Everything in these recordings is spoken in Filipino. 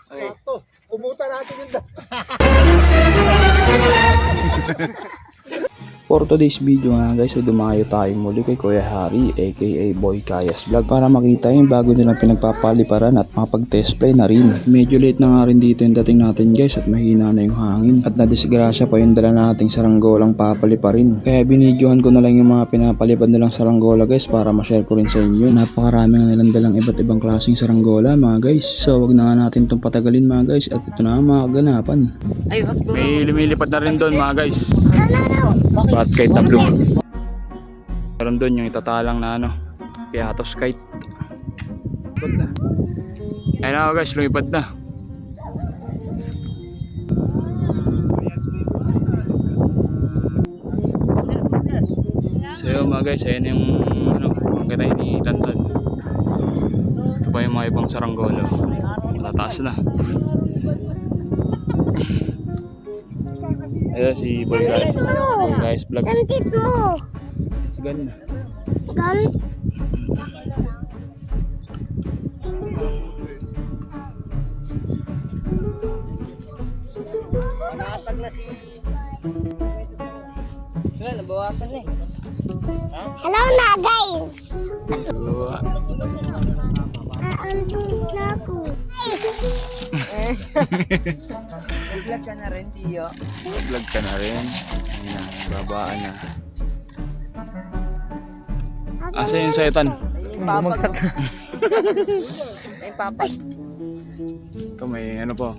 Sakto. Umuta natin yung For today's video nga guys, ay dumayo tayo muli kay Kuya Harry aka Boy Kayas Vlog para makita yung bago nilang pinagpapaliparan at makapag-test play na rin. Medyo late na nga rin dito yung dating natin guys at mahina na yung hangin at nadisgrasya pa yung dala nating saranggolang papaliparin. Kaya binidyohan ko na lang yung mga pinapalipad nilang saranggola guys para ma-share ko rin sa inyo. Napakarami nga nilang dalang iba't ibang klaseng saranggola mga guys. So wag na nga natin itong patagalin mga guys at ito na mga kaganapan. May lumilipad na rin doon mga guys. Bat kite na blue. Meron doon yung itatalang na ano, piatos kite. Lipad na. Ayun na guys, lumipad na. So yun mga guys, ayun yung ano, pangganay ni Tantan. Ito pa yung mga ibang saranggolo. Matataas na. Ayan si Boy Guys Vlog. Sandit mo. It's ganda. Gan. nabawasan eh. Hello na guys. Aantong na ako. Vlog ka na rin, Tiyo. Vlog ka na rin. Ayun na, babaan na. Asa yung sayatan? Bumagsak na. Ay, papag. Ito may ano po.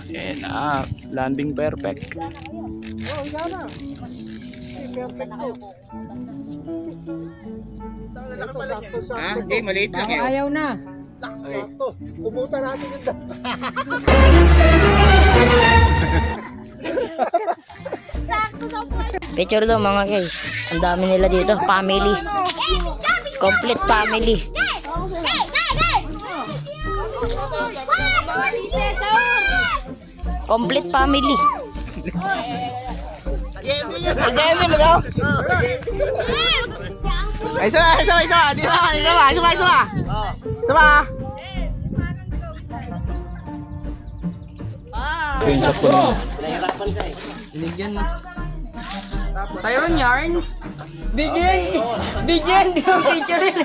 Ayan na, landing perfect. Oh, ikaw na. Perfect to. Ha? Hindi, maliit lang yun. Ayaw na. Sakto. Umuta natin yung Picture daw mga guys. Ang dami nila dito. Family. Complete family. Complete family. Jenny mo daw? Ay, sama. Dito na, sama. Sama. Screenshot ko na. Binigyan na. Tayo yarn. Bigyan. Bigyan. Picture rin.